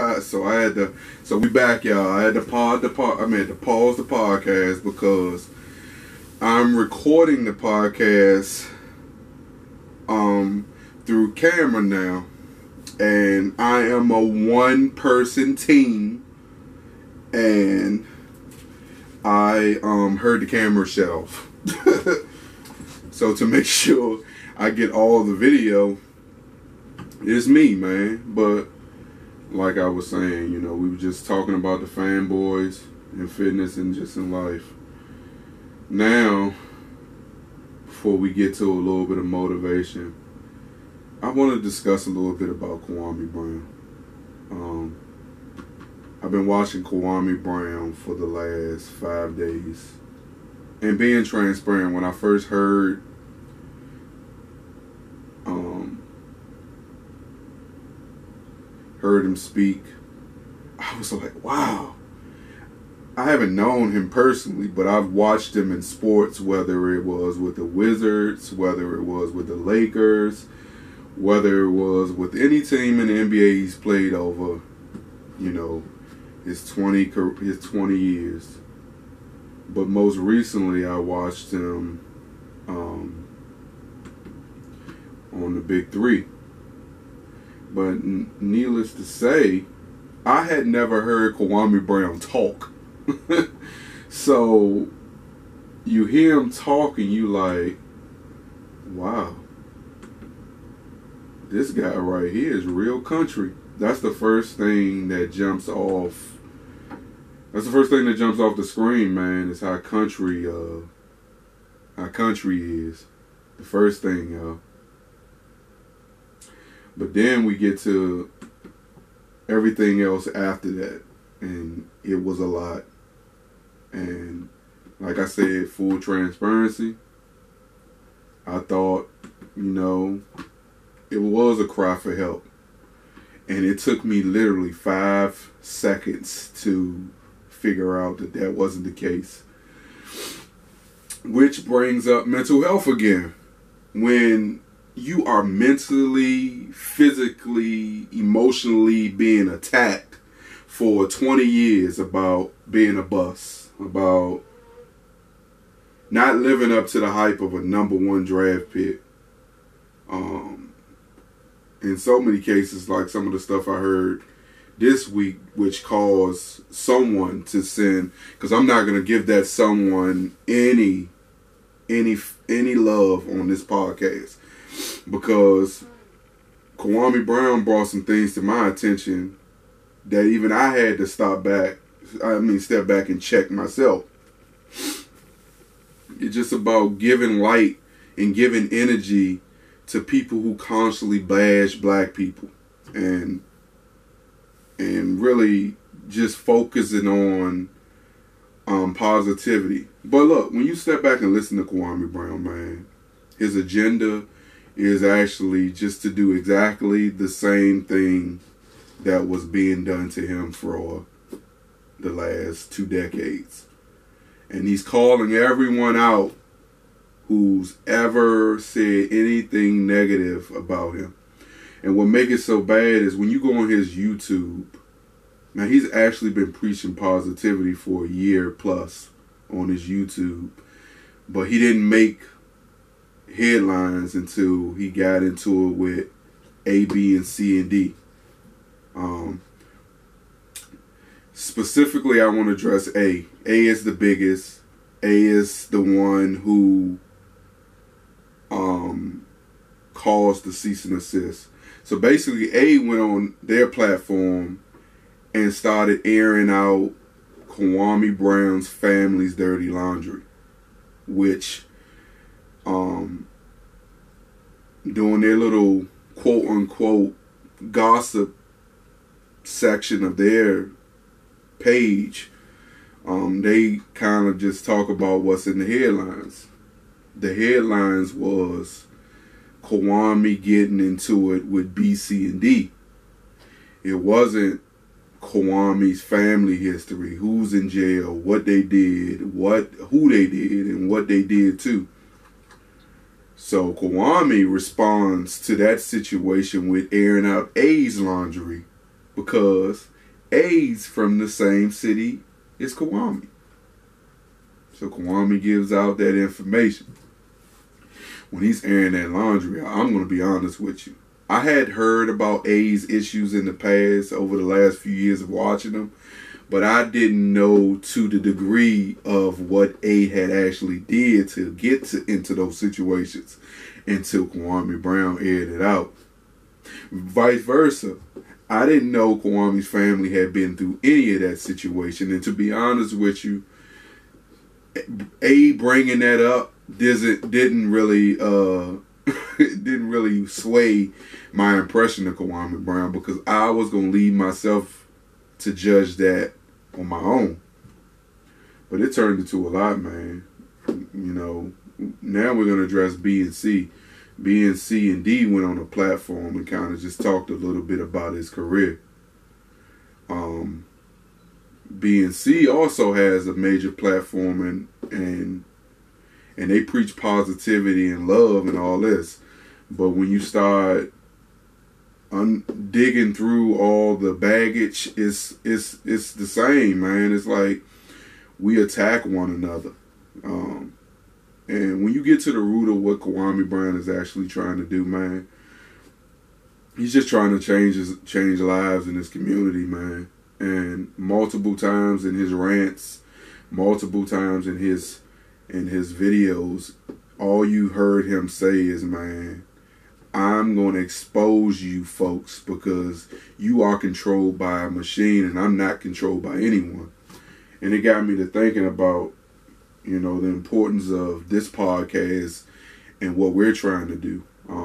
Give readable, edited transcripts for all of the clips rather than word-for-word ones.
So we back, y'all. I had to pause the podcast because I'm recording the podcast through camera now, and I am a one-person team, and I heard the camera shut off. So to make sure I get all the video, it's me, man. But like I was saying, you know, we were just talking about the fanboys in fitness and just in life. Now, before we get to a little bit of motivation, I want to discuss a little bit about Kwame Brown. I've been watching Kwame Brown for the last 5 days. And being transparent, when I first heard him speak, I was like, wow. I haven't known him personally, but I've watched him in sports, whether it was with the Wizards, whether it was with the Lakers, whether it was with any team in the NBA he's played over, you know, his 20 years. But most recently, I watched him on the Big Three. But needless to say, I had never heard Kwame Brown talk. So you hear him talk and you like, wow, this guy right here is real country. That's the first thing that jumps off. That's the first thing that jumps off the screen, man, is how country is. The first thing, y'all. But then we get to everything else after that, and it was a lot. And like I said, full transparency, I thought, you know, it was a cry for help. And it took me literally 5 seconds to figure out that that wasn't the case. Which brings up mental health again. When you are mentally, physically, emotionally being attacked for 20 years about being a bust, about not living up to the hype of a #1 draft pick. In so many cases, like some of the stuff I heard this week, which caused someone to send, because I'm not going to give that someone any love on this podcast, because Kwame Brown brought some things to my attention that even I had to step back and check myself. It's just about giving light and giving energy to people who constantly bash black people, and really just focusing on positivity. But look, when you step back and listen to Kwame Brown, man, his agenda is actually just to do exactly the same thing that was being done to him for the last 2 decades. And he's calling everyone out who's ever said anything negative about him. And what makes it so bad is when you go on his YouTube, man, he's actually been preaching positivity for a year plus on his YouTube. But he didn't make headlines until he got into it with A, B, and C, and D. Specifically, I want to address A. A is the biggest. A is the one who caused the cease and desist. So basically, A went on their platform and started airing out Kwame Brown's family's dirty laundry, which doing their little quote-unquote gossip section of their page, they kind of just talk about what's in the headlines. The headlines was Kwame getting into it with B, C, and D. It wasn't Kwame's family history, who's in jail, what they did, who they did, and what they did too. So Kwame responds to that situation with airing out A's laundry, because A's from the same city as Kwame. So Kwame gives out that information. When he's airing that laundry, I'm going to be honest with you. I had heard about A's issues in the past over the last few years of watching them, but I didn't know to the degree of what A had actually did to get into those situations until Kwame Brown aired it out. Vice versa. I didn't know Kwame's family had been through any of that situation, and to be honest with you, A bringing that up didn't really didn't really sway my impression of Kwame Brown, because I was gonna leave myself to judge that on my own. But it turned into a lot, man. You know, now we're gonna address B and C. B and C and D went on a platform and kind of just talked a little bit about his career. B and C also has a major platform, and they preach positivity and love and all this. But when you start digging through all the baggage, it's the same, man. It's like we attack one another. And when you get to the root of what Kwame Brown is actually trying to do, man, he's just trying to change lives in his community, man. And multiple times in his rants, multiple times in his videos, all you heard him say is, man, I'm going to expose you folks because you are controlled by a machine and I'm not controlled by anyone. And it got me to thinking about, you know, the importance of this podcast and what we're trying to do.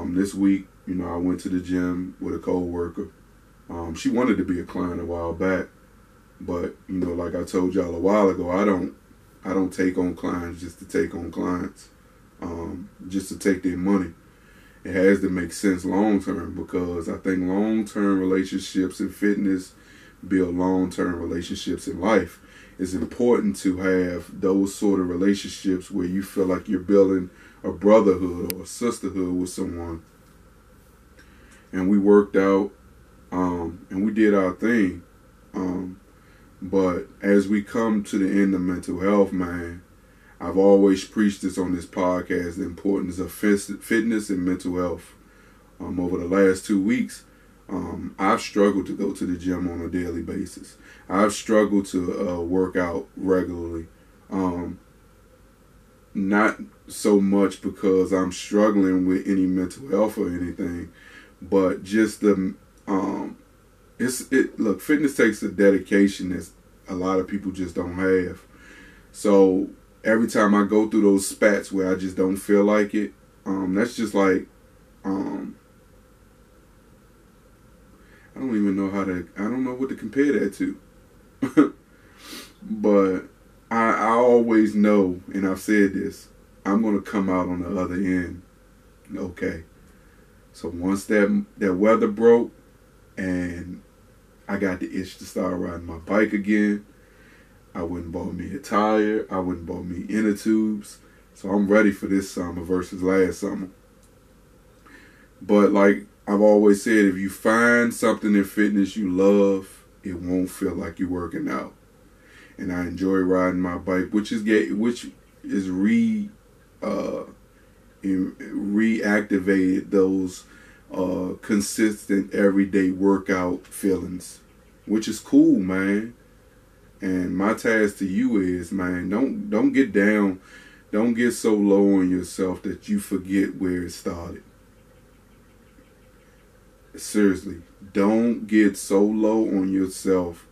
This week, you know, I went to the gym with a co-worker. She wanted to be a client a while back, but, you know, like I told y'all a while ago, I don't take on clients just to take on clients, just to take their money. It has to make sense long term, because I think long term relationships in fitness build long term relationships in life. It's important to have those sort of relationships where you feel like you're building a brotherhood or a sisterhood with someone. And we worked out, and we did our thing. But as we come to the end of mental health, man, I've always preached this on this podcast, the importance of fitness and mental health. Over the last 2 weeks, I've struggled to go to the gym on a daily basis. I've struggled to work out regularly. Not so much because I'm struggling with any mental health or anything, but just the look, fitness takes a dedication that a lot of people just don't have. So every time I go through those spats where I just don't feel like it, that's just like, I don't even know I don't know what to compare that to. But I always know, and I've said this, I'm going to come out on the other end okay. So once that weather broke and I got the itch to start riding my bike again, I went and bought me a tire. I went and bought me inner tubes. So I'm ready for this summer versus last summer. But like I've always said, if you find something in fitness you love, it won't feel like you're working out. And I enjoy riding my bike, which is reactivated those consistent everyday workout feelings, which is cool, man. And my task to you is, man, don't get down, don't get so low on yourself that you forget where it started. Seriously, don't get so low on yourself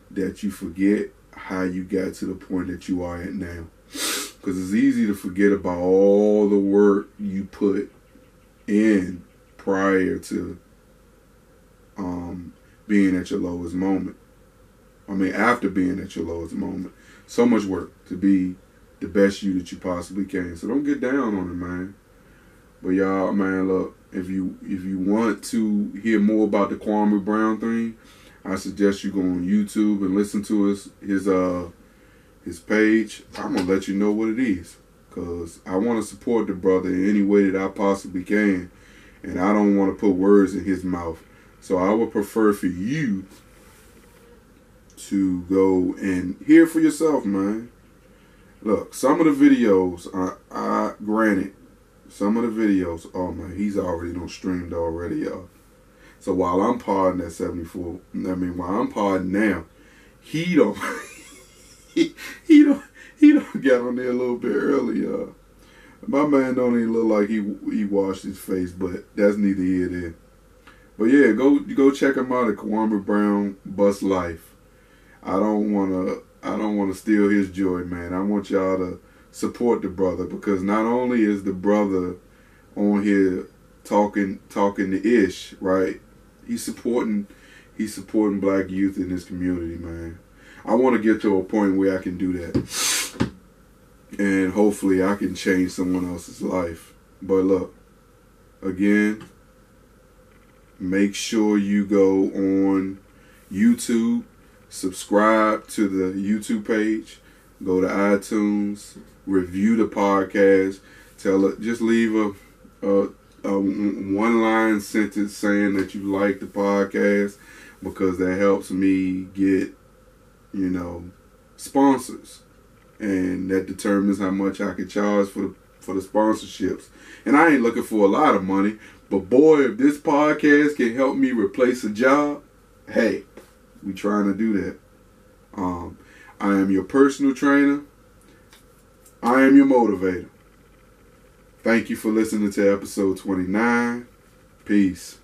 that you forget how you got to the point that you are at now. Because it's easy to forget about all the work you put in prior to being at your lowest moment. I mean, after being at your lowest moment. So much work to be the best you that you possibly can. So don't get down on it, man. But y'all, man, look, if you want to hear more about the Kwame Brown thing, I suggest you go on YouTube and listen to his page. I'm gonna let you know what it is, cause I want to support the brother in any way that I possibly can, and I don't want to put words in his mouth. So I would prefer for you to go and hear for yourself, man. Look, some of the videos, I granted, some of the videos, oh man, he's already done streamed already, y'all. So while I'm podding at 74, while I'm podding now, he don't, he don't get on there a little bit early, y'all. My man don't even look like he washed his face, but that's neither here nor there. But yeah, go check him out at Kwame Brown Bus Life. I don't wanna steal his joy, man. I want y'all to support the brother, because not only is the brother on here talking to ish, right? He's supporting black youth in his community, man. I want to get to a point where I can do that. And hopefully I can change someone else's life. But look, again, make sure you go on YouTube, subscribe to the YouTube page, go to iTunes, review the podcast, just leave a one-line sentence saying that you like the podcast, because that helps me get, sponsors. And that determines how much I can charge for the sponsorships. And I ain't looking for a lot of money, but boy, if this podcast can help me replace a job, hey, we trying to do that. I am your personal trainer. I am your motivator. Thank you for listening to episode 29. Peace.